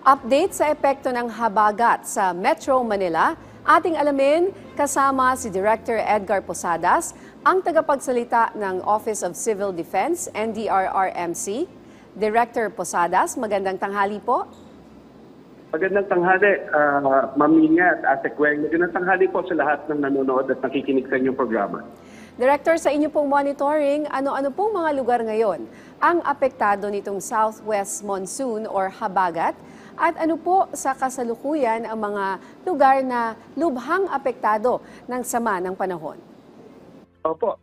Update sa epekto ng habagat sa Metro Manila, ating alamin kasama si Director Edgar Posadas, ang tagapagsalita ng Office of Civil Defense, NDRRMC. Director Posadas, magandang tanghali po. Magandang tanghali, Ma'am Nina at Ate Gwen. Magandang tanghali po sa lahat ng nanonood at nakikinig sa inyong programa. Director, sa inyo pong monitoring, ano-ano pong mga lugar ngayon ang apektado nitong southwest monsoon or habagat? At ano po sa kasalukuyan ang mga lugar na lubhang apektado ng sama ng panahon? Opo,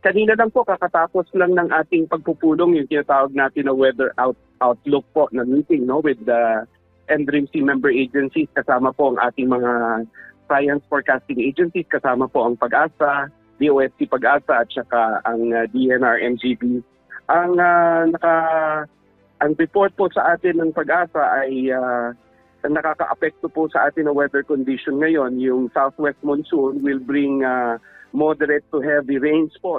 kanina lang po kakatapos lang ng ating pagpupulong yung tinatawag natin na weather outlook po na meeting with the NDRRMC member agencies, kasama po ang ating mga science forecasting agencies, kasama po ang Pag-asa, DOST Pag-asa at saka ang DNR-MGB. Ang report po sa atin ng Pag-asa ay nakaka-apekto po sa atin ng weather condition ngayon. Yung southwest monsoon will bring moderate to heavy rains po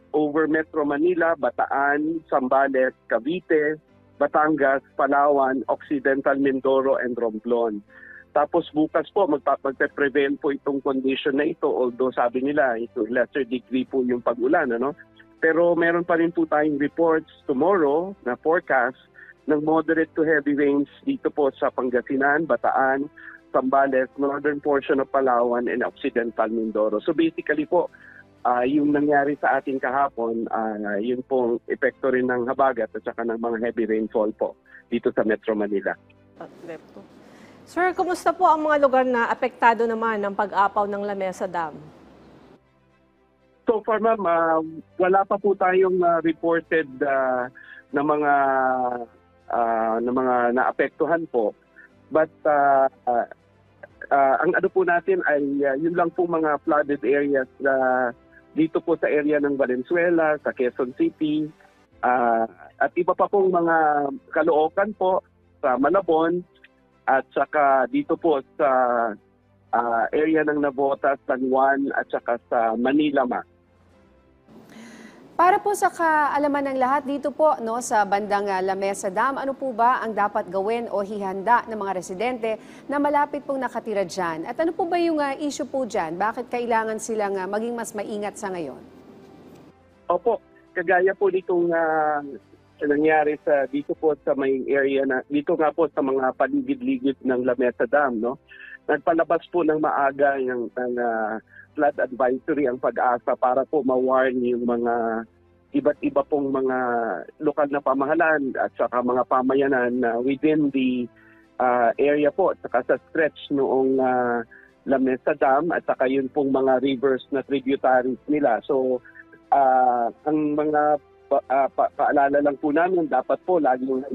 over Metro Manila, Bataan, Zambales, Cavite, Batangas, Palawan, Occidental Mindoro, and Romblon. Tapos bukas po magpe-prevail po itong condition na ito, although sabi nila ito lesser degree po yung pag-ulan. Pero meron pa rin po tayong reports tomorrow na forecast ng moderate to heavy rains dito po sa Pangasinan, Bataan, Zambales, northern portion of Palawan, and Occidental Mindoro. So basically po, yung nangyari sa ating kahapon, yun pong epekto rin ng habagat at saka ng mga heavy rainfall po dito sa Metro Manila. Sir, kumusta po ang mga lugar na apektado naman ng pag-apaw ng Lamesa Dam? So far, ma'am, wala pa po tayong reported na mga naapektuhan po. But ang ano po natin ay yun lang po mga flooded areas dito po sa area ng Valenzuela, sa Quezon City, at iba pa pong mga Caloocan po, sa Malabon, at saka dito po sa area ng Navotas, San Juan, at saka sa Manila, ma'am. Para po sa kaalaman ng lahat dito po sa bandang Lamesa Dam, ano po ba ang dapat gawin o hihanda ng mga residente na malapit pong nakatira dyan? At ano po ba yung issue po dyan? Bakit kailangan silang maging mas maingat sa ngayon? Opo, kagaya po ditong nangyari dito po sa may area dito nga po sa mga paligid-ligid ng Lamesa Dam. Nagpalabas po ng maaga ng flood advisory ang Pag-asa para po ma-warn yung mga iba't iba pong mga lokal na pamahalaan at saka mga pamayanan within the area po at saka sa stretch noong Lamesa Dam at saka yun pong mga rivers na tributaries nila. So ang mga paalala lang po namin, dapat po laging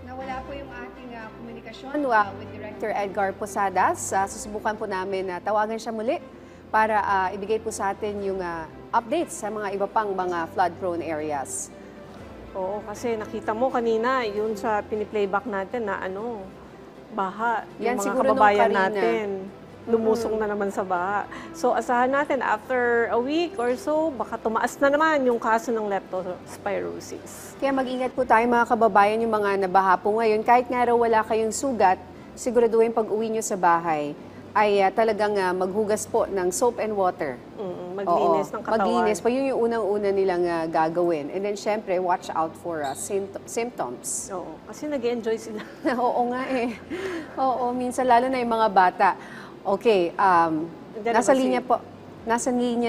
nawala po yung ating komunikasyon with Director Edgar Posadas. Susubukan po namin na tawagan siya muli para ibigay po sa atin yung updates sa mga iba pang mga flood-prone areas. Oo, kasi nakita mo kanina, yun sa piniplayback natin na baha. Yan, yung mga siguro kababayan nung natin. Lumusong na naman sa baha. So asahan natin after a week or so, baka tumaas na naman yung kaso ng leptospirosis. Kaya mag-ingat po tayo mga kababayan, yung mga nabaha po ngayon. Kahit nga raw wala kayong sugat, siguraduhin pag-uwi nyo sa bahay ay talagang maghugas po ng soap and water. Maglinis ng katawan. Maglinis po. Yun yung unang-una nilang gagawin. And then syempre, watch out for symptoms. Oo, kasi nag-enjoy sila. Oo nga eh. Oo, minsan lalo na yung mga bata. Okay, nasa linya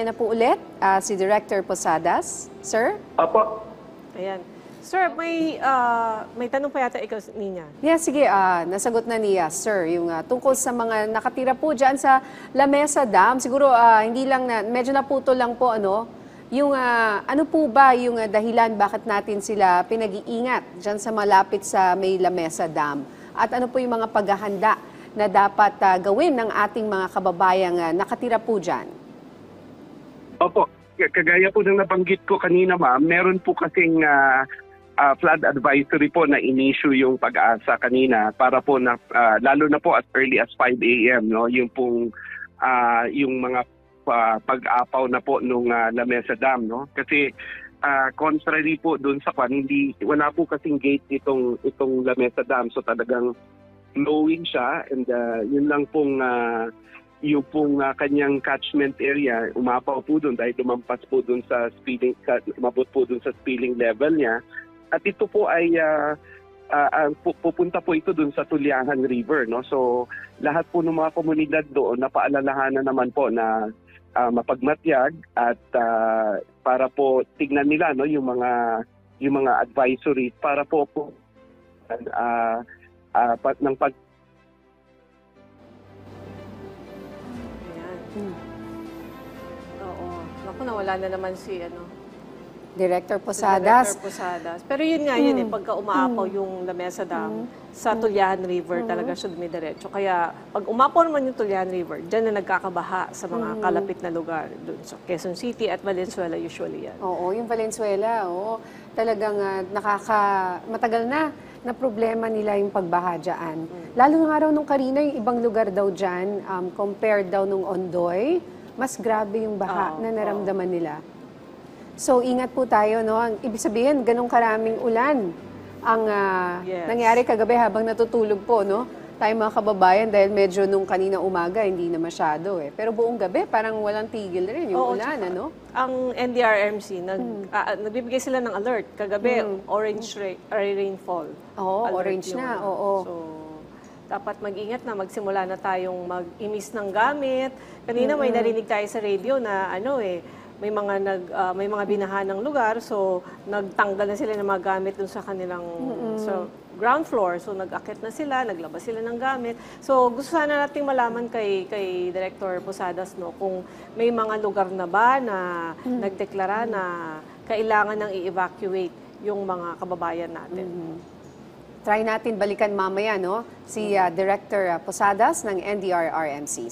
na po ulit si Director Posadas. Sir? Apo. Ayan. Sir, may tanong pa yata ikaw, Nina. Yeah, sige, nasagot na niya, sir, yung tungkol sa mga nakatira po dyan sa Lamesa Dam. Siguro hindi lang medyo naputol lang po, yung ano po ba yung dahilan bakit natin sila pinag-iingat dyan sa malapit sa may Lamesa Dam? At ano po yung mga paghahanda na dapat gawin ng ating mga kababayang nakatira po dyan? Opo, kagaya po ng nabanggit ko kanina, ma'am, meron po kasing flood advisory po na in-issue yung Pag-asa kanina para po lalo na po as early as 5 a.m. Yung pong yung mga pag-apaw na po nung Lamesa Dam. Kasi contrary po doon sa wala po kasing gate itong Lamesa Dam. So talagang flowing siya, and yun lang pong yung pong kanyang catchment area umapaw po doon dahil lumampas po doon sa umabot po doon sa spilling level niya. At ito po ay pupunta po ito doon sa Tulyahan River, no? So lahat po ng mga komunidad doon napaalalahanan naman po na mapagmatyag at para po tignan nila, no, yung mga advisories para po ng pag. Ayan. Oo. Naku, nawala na naman si Director si Posadas. Director Posadas. Pero yun nga yun pagka umaapaw yung Lamesa Dam, sa Tulyahan River talaga siya dumidiretso. Kaya pag umapaw naman yung Tulyahan River, dyan na nagkakabaha sa mga kalapit na lugar. Doon sa Quezon City at Valenzuela usually yan. Oo, yung Valenzuela, oo. Talagang matagal na problema nila yung pagbaha dyan. Lalo nga raw nung Karina, yung ibang lugar daw dyan, compared daw nung Ondoy, mas grabe yung baha na naramdaman nila. So, ingat po tayo, no? Ang ibig sabihin, ganong karaming ulan ang nangyari kagabi habang natutulog po, no? Tayo mga kababayan, dahil medyo nung kanina umaga, hindi na masyado eh. Pero buong gabi, parang walang tigil rin yung ulan, ano? Ang NDRRMC, nagbibigay sila ng alert. Kagabi, orange rainfall. Oo, alert orange yun. na, oo. So, dapat mag-ingat na, magsimula na tayong mag-imis ng gamit. Kanina may narinig tayo sa radio na may mga binaha ng lugar, so nagtanggal na sila ng mga gamit dun sa kanilang so, ground floor. So nag-akit na sila, naglabas sila ng gamit. So gusto sana nating malaman kay Director Posadas, no, kung may mga lugar na ba na nagdeklara na kailangan nang i-evacuate yung mga kababayan natin. Try natin balikan mamaya, no? Si Director Posadas ng NDRRMC.